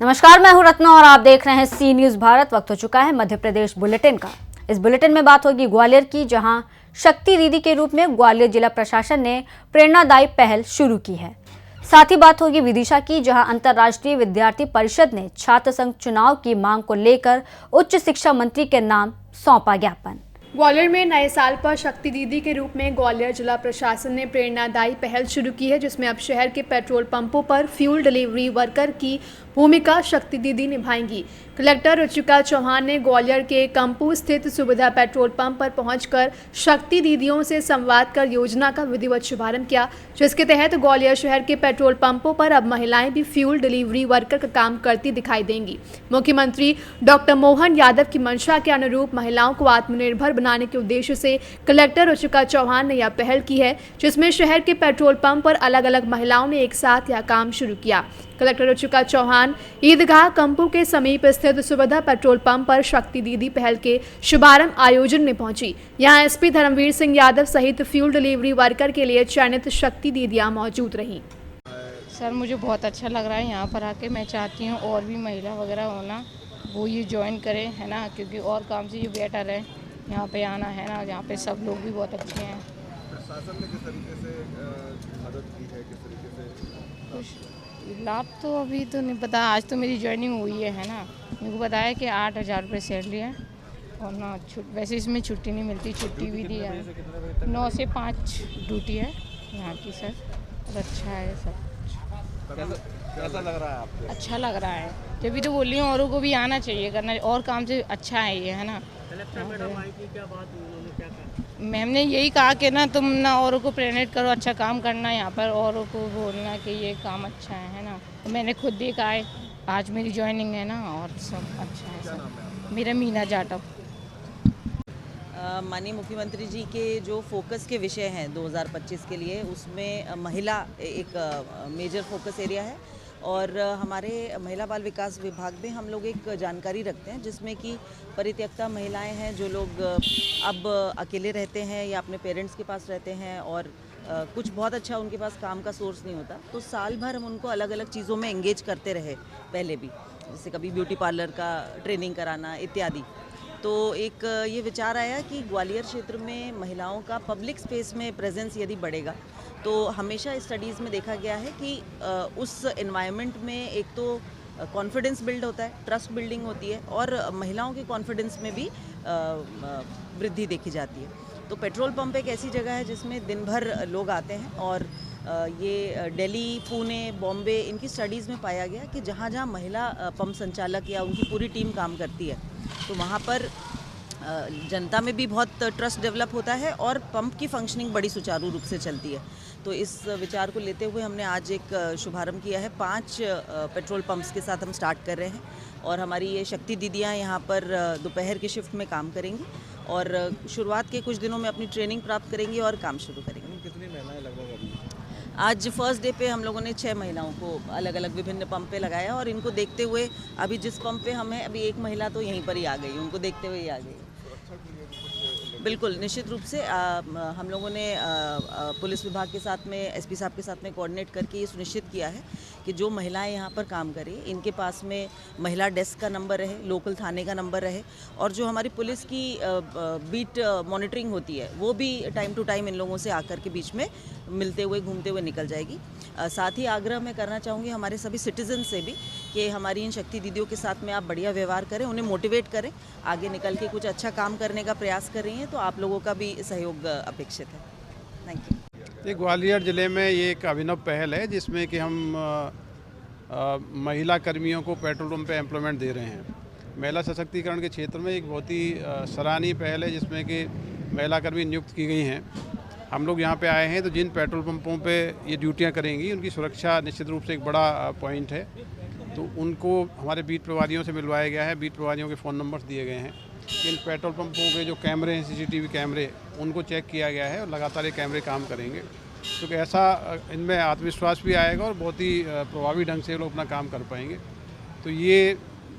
नमस्कार, मैं हूं रत्ना और आप देख रहे हैं सी न्यूज भारत। वक्त हो चुका है मध्य प्रदेश बुलेटिन का। इस बुलेटिन में बात होगी ग्वालियर की, जहां शक्ति दीदी के रूप में ग्वालियर जिला प्रशासन ने प्रेरणादायी पहल शुरू की है। साथ ही बात होगी विदिशा की, जहां अंतर्राष्ट्रीय विद्यार्थी परिषद ने छात्र संघ चुनाव की मांग को लेकर उच्च शिक्षा मंत्री के नाम सौंपा ज्ञापन। ग्वालियर में नए साल पर शक्ति दीदी के रूप में ग्वालियर जिला प्रशासन ने प्रेरणादायी पहल शुरू की है, जिसमें अब शहर के पेट्रोल पंपों पर फ्यूल डिलीवरी वर्कर की भूमिका शक्ति दीदी निभाएंगी। कलेक्टर रुचिका चौहान ने ग्वालियर के कंपू स्थित सुविधा पेट्रोल पंप पर पहुंचकर शक्ति दीदियों से संवाद कर योजना का विधिवत शुभारंभ किया, जिसके तहत ग्वालियर शहर के पेट्रोल पंपों पर अब महिलाएं भी फ्यूल डिलीवरी वर्कर का काम करती दिखाई देंगी। मुख्यमंत्री डॉक्टर मोहन यादव की मंशा के अनुरूप महिलाओं को आत्मनिर्भर बनाने के उद्देश्य से कलेक्टर रुचिका चौहान ने यह पहल की है, जिसमें शहर के पेट्रोल पंप पर अलग अलग महिलाओं ने एक साथ यह काम शुरू किया। कलेक्टर रुचिका चौहान ईदगाह कंपू के समीप स्थित सुविधा पेट्रोल पंप पर शक्ति दीदी पहल के शुभारंभ आयोजन में पहुंची। यहां एसपी धर्मवीर सिंह यादव सहित फ्यूल डिलीवरी वर्कर के लिए चयनित शक्ति दीदियां मौजूद रहीं। सर, मुझे बहुत अच्छा लग रहा है यहाँ पर आके। मैं चाहती हूँ और भी महिला वगैरह होना, वो ये ज्वाइन करें, है ना, क्योंकि और काम से ये बेटर है यहाँ पे आना, है ना। यहाँ पे सब लोग भी बहुत अच्छे हैं। प्रशासन ने किस तरीके से मदद की है, किस तरीके से? कुछ लाभ तो अभी तो नहीं पता, आज तो मेरी ज्वाइनिंग हुई है ना। मेरे को बताया कि 8,000 रुपये सैलरी है और ना वैसे इसमें छुट्टी नहीं मिलती, छुट्टी भी दी है। 9 से 5 ड्यूटी है यहाँ की सर, और अच्छा है सब। कैसा लग रहा है आपको? अच्छा लग रहा है, जब भी तो बोल रही हूँ औरों को भी आना चाहिए करना, और काम से अच्छा है ये, है ना। मैम ने यही कहा कि ना तुम ना औरों को प्रेरित करो, अच्छा काम करना, यहाँ पर औरों को बोलना कि ये काम अच्छा है ना। मैंने खुद देखा है, आज मेरी ज्वाइनिंग है ना, और सब अच्छा है सब। मेरा मीना जाटव। माननीय मुख्यमंत्री जी के जो फोकस के विषय हैं 2025 के लिए, उसमें महिला एक मेजर फोकस एरिया है। और हमारे महिला बाल विकास विभाग में हम लोग एक जानकारी रखते हैं, जिसमें कि परित्यक्ता महिलाएं हैं, जो लोग अब अकेले रहते हैं या अपने पेरेंट्स के पास रहते हैं और कुछ बहुत अच्छा उनके पास काम का सोर्स नहीं होता, तो साल भर हम उनको अलग अलग चीज़ों में एंगेज करते रहे पहले भी, जैसे कभी ब्यूटी पार्लर का ट्रेनिंग कराना इत्यादि। तो एक ये विचार आया कि ग्वालियर क्षेत्र में महिलाओं का पब्लिक स्पेस में प्रेजेंस यदि बढ़ेगा, तो हमेशा स्टडीज़ में देखा गया है कि उस एनवायरनमेंट में एक तो कॉन्फिडेंस बिल्ड होता है, ट्रस्ट बिल्डिंग होती है, और महिलाओं के कॉन्फिडेंस में भी वृद्धि देखी जाती है। तो पेट्रोल पंप एक ऐसी जगह है जिसमें दिन भर लोग आते हैं, और ये दिल्ली, पुणे, बॉम्बे, इनकी स्टडीज़ में पाया गया कि जहाँ जहाँ महिला पंप संचालक या उनकी पूरी टीम काम करती है, तो वहाँ पर जनता में भी बहुत ट्रस्ट डेवलप होता है और पंप की फंक्शनिंग बड़ी सुचारू रूप से चलती है। तो इस विचार को लेते हुए हमने आज एक शुभारंभ किया है। 5 पेट्रोल पंप्स के साथ हम स्टार्ट कर रहे हैं, और हमारी ये शक्ति दीदियाँ यहाँ पर दोपहर की शिफ्ट में काम करेंगी और शुरुआत के कुछ दिनों में अपनी ट्रेनिंग प्राप्त करेंगी और काम शुरू करेंगी। कितनी महिलाएं लगभग अभी? आज फर्स्ट डे पे हम लोगों ने 6 महिलाओं को अलग अलग विभिन्न पंप पे लगाया, और इनको देखते हुए अभी जिस पंप पे हम हैं, अभी एक महिला तो यहीं पर ही आ गई, उनको देखते हुए ही आ गई। बिल्कुल, निश्चित रूप से हम लोगों ने पुलिस विभाग के साथ में, एसपी साहब के साथ में कोऑर्डिनेट करके ये सुनिश्चित किया है कि जो महिलाएं यहाँ पर काम करें, इनके पास में महिला डेस्क का नंबर रहे, लोकल थाने का नंबर रहे, और जो हमारी पुलिस की बीट मॉनिटरिंग होती है, वो भी टाइम टू टाइम इन लोगों से आकर के बीच में मिलते हुए, घूमते हुए निकल जाएगी। साथ ही आग्रह मैं करना चाहूँगी हमारे सभी सिटीजन से भी कि हमारी इन शक्ति दीदियों के साथ में आप बढ़िया व्यवहार करें, उन्हें मोटिवेट करें, आगे निकल के कुछ अच्छा काम करने का प्रयास कर रही हैं, तो आप लोगों का भी सहयोग अपेक्षित है। Thank you. ये ग्वालियर ज़िले में ये एक अभिनव पहल है, जिसमें कि हम महिला कर्मियों को पेट्रोल पंप पे एम्प्लॉयमेंट दे रहे हैं। महिला सशक्तिकरण के क्षेत्र में एक बहुत ही सराहनीय पहल है, जिसमें कि महिला कर्मी नियुक्त की गई हैं। हम लोग यहाँ पे आए हैं, तो जिन पेट्रोल पंपों पे ये ड्यूटियाँ करेंगी, उनकी सुरक्षा निश्चित रूप से एक बड़ा पॉइंट है। तो उनको हमारे बीट प्रभारियों से मिलवाया गया है, बीट प्रभारियों के फ़ोन नंबर्स दिए गए हैं। इन पेट्रोल पंपों के जो कैमरे हैं, CCTV कैमरे, उनको चेक किया गया है, और लगातार ये कैमरे काम करेंगे, क्योंकि ऐसा इनमें आत्मविश्वास भी आएगा और बहुत ही प्रभावी ढंग से लोग अपना काम कर पाएंगे। तो ये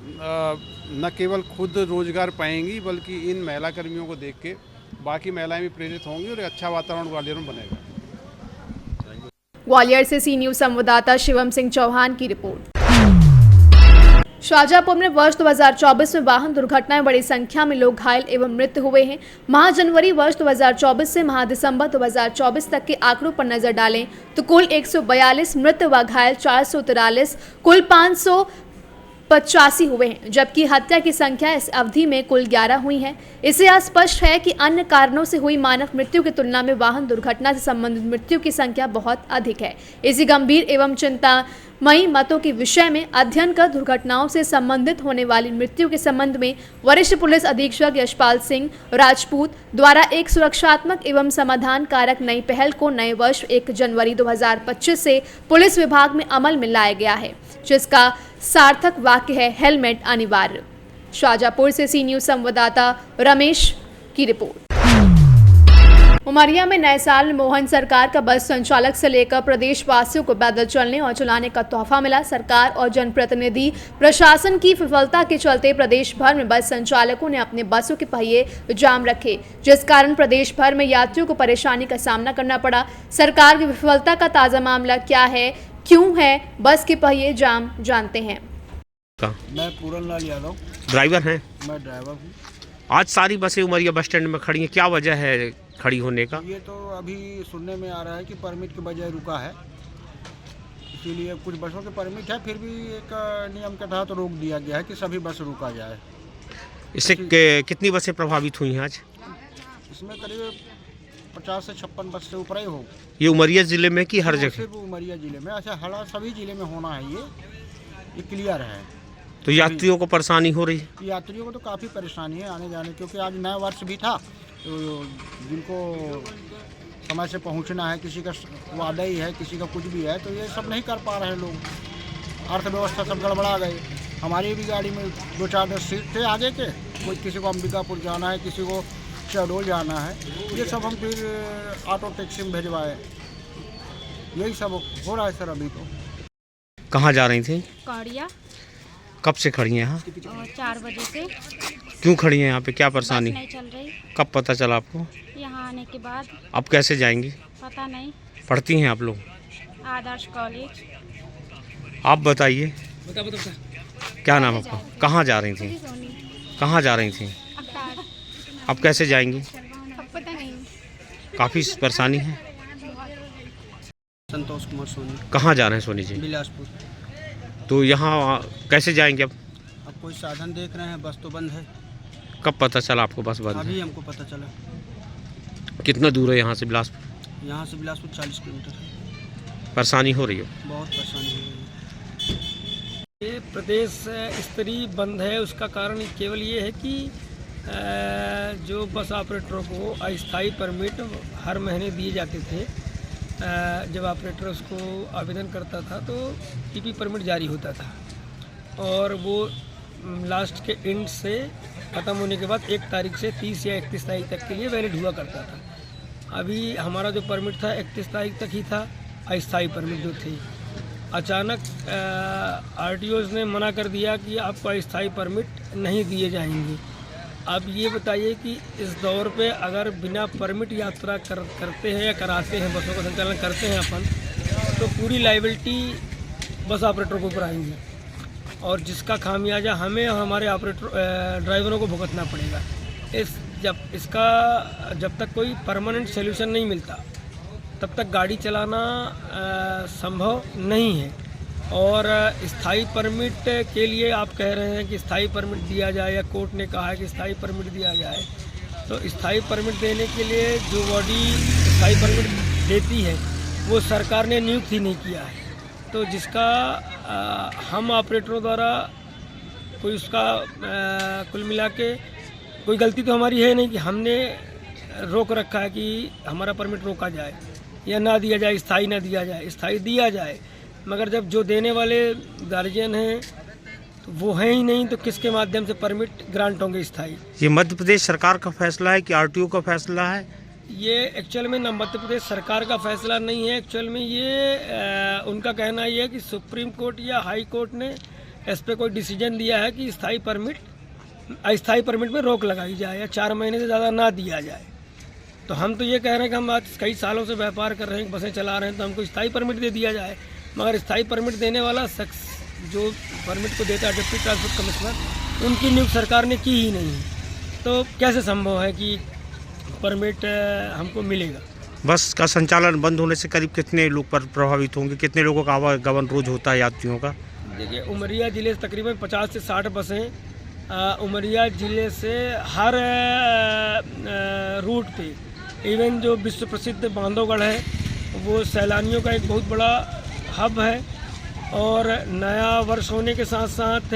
न केवल खुद रोजगार पाएंगी बल्कि इन महिला कर्मियों को देख के बाकी महिलाएं भी प्रेरित होंगी और एक अच्छा वातावरण ग्वालियर में बनेगा। ग्वालियर से सी न्यूज संवाददाता शिवम सिंह चौहान की रिपोर्ट। शाहजहांपुर में वर्ष 2024 में वाहन दुर्घटना में बड़ी संख्या में लोग घायल एवं मृत हुए हैं। माह जनवरी वर्ष 2024 से माह दिसंबर 2024 तक के आंकड़ों पर नजर डालें तो कुल 142 मृत व घायल 443 कुल 585 हुए हैं, जबकि हत्या की संख्या इस अवधि में कुल 11 हुई है। इससे स्पष्ट है कि अन्य कारणों से हुई मानव मृत्यु की तुलना में वाहन दुर्घटना से संबंधित मृत्यु की संख्या बहुत अधिक है। इसी गंभीर एवं चिंतामयी मतों के विषय में अध्ययन कर दुर्घटनाओं से संबंधित होने वाली मृत्यु के संबंध में वरिष्ठ पुलिस अधीक्षक यशपाल सिंह राजपूत द्वारा एक सुरक्षात्मक एवं समाधान कारक नई पहल को नए वर्ष 1 जनवरी 2025 से पुलिस विभाग में अमल में लाया गया है, जिसका सार्थक वाक्य है हेलमेट अनिवार्य। शाहजहांपुर से सी न्यूज संवाददाता रमेश की रिपोर्ट। उमरिया में नए साल में मोहन सरकार का बस संचालक से लेकर प्रदेशवासियों को पैदल चलने और चलाने का तोहफा मिला। सरकार और जनप्रतिनिधि प्रशासन की विफलता के चलते प्रदेश भर में बस संचालकों ने अपने बसों के पहिए जाम रखे, जिस कारण प्रदेश भर में यात्रियों को परेशानी का सामना करना पड़ा। सरकार की विफलता का ताजा मामला क्या है, क्यों है बस के पहिए जाम, जानते हैं। मैं पूरन लाल यादव ड्राइवर हैं? मैं ड्राइवर हूँ। आज सारी बसें उमरिया बस स्टैंड में खड़ी हैं, क्या वजह है खड़ी होने का? ये तो अभी सुनने में आ रहा है कि परमिट के बजाय रुका है, इसीलिए कुछ बसों के परमिट है, फिर भी एक नियम के तहत रोक दिया गया है कि सभी बस रुका जाए। इससे कितनी बसें प्रभावित हुई हैं आज? इसमें करीब 50 से 56 बस से ऊपर ही हो। ये उमरिया ज़िले में कि हर जगह? सिर्फ उमरिया ज़िले में, ऐसा हर सभी ज़िले में होना है, ये क्लियर है। तो यात्रियों को परेशानी हो रही है? यात्रियों को तो काफ़ी परेशानी है आने जाने, क्योंकि आज नया वर्ष भी था, तो जिनको समय से पहुंचना है, किसी का वादा ही है, किसी का कुछ भी है, तो ये सब नहीं कर पा रहे लोग। अर्थव्यवस्था सब गड़बड़ा गई। हमारी भी गाड़ी में 2-4 सीट थे आगे के, कोई किसी को अंबिकापुर जाना है, किसी को शहडोल जाना है, ये सब हम फिर ऑटो टैक्सी में भिजवाए। यही सब हो रहा है सर अभी तो। कहाँ जा रही थी? कौड़िया। कब से खड़ी हैं यहाँ? 4 बजे से। क्यों खड़ी हैं यहाँ पे, क्या परेशानी? नहीं चल रही। कब पता चला आपको? यहाँ आने के बाद। अब कैसे जाएंगी? पता नहीं। पढ़ती हैं आप लोग? आदर्श कॉलेज। आप बताइए, क्या नाम आपका? कहाँ जा रही थी? कहाँ जा रही थी? अब कैसे जाएंगी? पता नहीं। काफ़ी परेशानी है। संतोष कुमार सोनी। कहाँ जा रहे हैं सोनी जी? बिलासपुर। तो यहाँ कैसे जाएंगे अब? अब कोई साधन देख रहे हैं, बस तो बंद है। कब पता चला आपको बस बंद है? अभी हमको पता चला। कितना दूर है यहाँ से बिलासपुर? यहाँ से बिलासपुर 40 किलोमीटर है। परेशानी हो रही है? बहुत परेशानी हो रही है। ये प्रदेश स्तरीय बंद है, उसका कारण केवल ये है कि जो बस ऑपरेटरों को अस्थायी परमिट हर महीने दिए जाते थे। जब ऑपरेटर उसको आवेदन करता था तो टीपी परमिट जारी होता था, और वो लास्ट के एंड से ख़त्म होने के बाद 1 तारीख से 30 या 31 तारीख तक के लिए वैलिड हुआ करता था। अभी हमारा जो परमिट था 31 तारीख तक ही था, अस्थायी परमिट जो थे। अचानक आरटीओज़ ने मना कर दिया कि आपको अस्थायी परमिट नहीं दिए जाएंगे। अब ये बताइए कि इस दौर पे अगर बिना परमिट यात्रा करते हैं या कराते हैं, बसों का संचालन करते हैं अपन, तो पूरी लायबिलिटी बस ऑपरेटर को ऊपर आएंगी, और जिसका खामियाजा हमें और हमारे ऑपरेटर ड्राइवरों को भुगतना पड़ेगा। जब तक कोई परमानेंट सोल्यूशन नहीं मिलता तब तक गाड़ी चलाना संभव नहीं है। और स्थायी परमिट के लिए आप कह रहे हैं कि स्थायी परमिट दिया जाए, या कोर्ट ने कहा है कि स्थायी परमिट दिया जाए, तो स्थायी परमिट देने के लिए जो बॉडी स्थायी परमिट देती है वो सरकार ने नियुक्त ही नहीं किया है। तो जिसका हम ऑपरेटरों द्वारा कोई उसका कुल मिला के कोई गलती तो हमारी है नहीं कि हमने रोक रखा है कि हमारा परमिट रोका जाए या ना दिया जाए, स्थायी ना दिया जाए, स्थायी दिया जाए। मगर जब जो देने वाले गार्जियन हैं तो वो हैं ही नहीं, तो किसके माध्यम से परमिट ग्रांट होंगे स्थायी? ये मध्य प्रदेश सरकार का फैसला है कि आरटीओ का फैसला है? ये एक्चुअल में न मध्य प्रदेश सरकार का फैसला नहीं है। एक्चुअल में ये उनका कहना ये है कि सुप्रीम कोर्ट या हाई कोर्ट ने इस पर कोई डिसीजन दिया है कि अस्थायी परमिट में रोक लगाई जाए या 4 महीने से ज़्यादा ना दिया जाए। तो हम तो ये कह रहे हैं कि हम आज कई सालों से व्यापार कर रहे हैं, बसें चला रहे हैं, तो हमको स्थायी परमिट दे दिया जाए। मगर स्थायी परमिट देने वाला शख्स जो परमिट को देता है डिप्टी ट्रांसपोर्ट कमिश्नर, उनकी नियुक्ति सरकार ने की ही नहीं। तो कैसे संभव है कि परमिट हमको मिलेगा? बस का संचालन बंद होने से करीब कितने लोग पर प्रभावित होंगे? कितने लोगों का आवागमन रोज होता है यात्रियों का? देखिए, उमरिया ज़िले से तकरीबन 50 से 60 बसें उमरिया ज़िले से हर रूट पे, इवन जो विश्व प्रसिद्ध बांधवगढ़ है वो सैलानियों का एक बहुत बड़ा हब है। और नया वर्ष होने के साथ साथ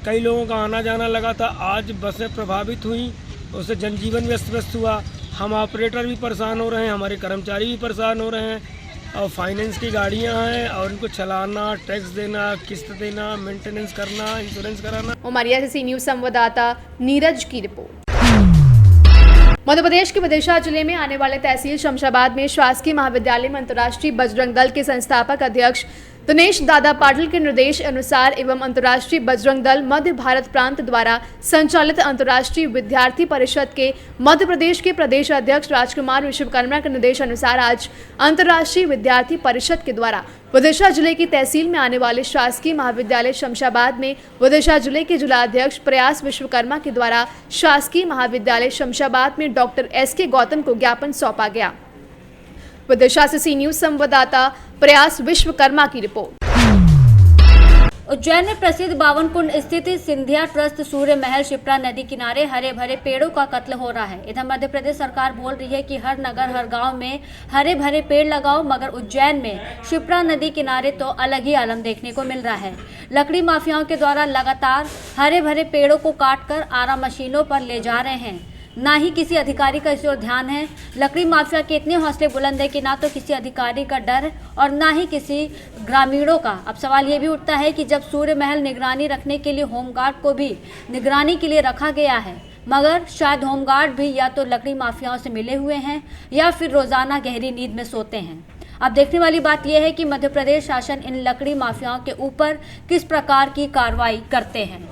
कई लोगों का आना जाना लगा था। आज बसें प्रभावित हुई, उससे जनजीवन व्यस्त व्यस्त हुआ। हम ऑपरेटर भी परेशान हो रहे हैं, हमारे कर्मचारी भी परेशान हो रहे हैं। और फाइनेंस की गाड़ियां हैं और इनको चलाना, टैक्स देना, किस्त देना, मेंटेनेंस करना, इंश्योरेंस कराना। उमरिया से सी न्यूज़ संवाददाता नीरज की रिपोर्ट। मध्य प्रदेश के विदिशा जिले में आने वाले तहसील शमशाबाद में शासकीय महाविद्यालय में अंतर्राष्ट्रीय बजरंग दल के संस्थापक अध्यक्ष दिनेश दादा पाटिल के निर्देश अनुसार एवं अंतर्राष्ट्रीय बजरंग दल मध्य भारत प्रांत द्वारा संचालित अंतर्राष्ट्रीय विद्यार्थी परिषद के मध्य प्रदेश के प्रदेश अध्यक्ष राजकुमार विश्वकर्मा के निर्देश अनुसार आज अंतर्राष्ट्रीय विद्यार्थी परिषद के द्वारा विदिशा जिले की तहसील में आने वाले शासकीय महाविद्यालय शमशाबाद में विदिशा जिले के जिलाध्यक्ष प्रयास विश्वकर्मा के द्वारा शासकीय महाविद्यालय शमशाबाद में डॉक्टर SK गौतम को ज्ञापन सौंपा गया। विदिशा से सी न्यूज़ संवाददाता प्रयास विश्वकर्मा की रिपोर्ट। उज्जैन में प्रसिद्ध बावन कुंड स्थित सिंधिया ट्रस्ट सूर्य महल शिप्रा नदी किनारे हरे भरे पेड़ों का कत्ल हो रहा है। इधर मध्य प्रदेश सरकार बोल रही है कि हर नगर हर गांव में हरे भरे पेड़ लगाओ, मगर उज्जैन में शिप्रा नदी किनारे तो अलग ही आलम देखने को मिल रहा है। लकड़ी माफियाओं के द्वारा लगातार हरे भरे पेड़ों को काटकर आरा मशीनों पर ले जा रहे हैं। ना ही किसी अधिकारी का इस ओर ध्यान है। लकड़ी माफिया के इतने हौसले बुलंद है कि ना तो किसी अधिकारी का डर है और ना ही किसी ग्रामीणों का। अब सवाल ये भी उठता है कि जब सूर्य महल निगरानी रखने के लिए होमगार्ड को भी निगरानी के लिए रखा गया है, मगर शायद होमगार्ड भी या तो लकड़ी माफियाओं से मिले हुए हैं या फिर रोजाना गहरी नींद में सोते हैं। अब देखने वाली बात यह है कि मध्य प्रदेश शासन इन लकड़ी माफियाओं के ऊपर किस प्रकार की कार्रवाई करते हैं।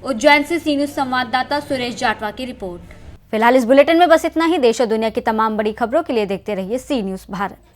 उज्जैन से सी न्यूज़ संवाददाता सुरेश जाटवा की रिपोर्ट। फिलहाल इस बुलेटिन में बस इतना ही। देश और दुनिया की तमाम बड़ी खबरों के लिए देखते रहिए सी न्यूज़ भारत।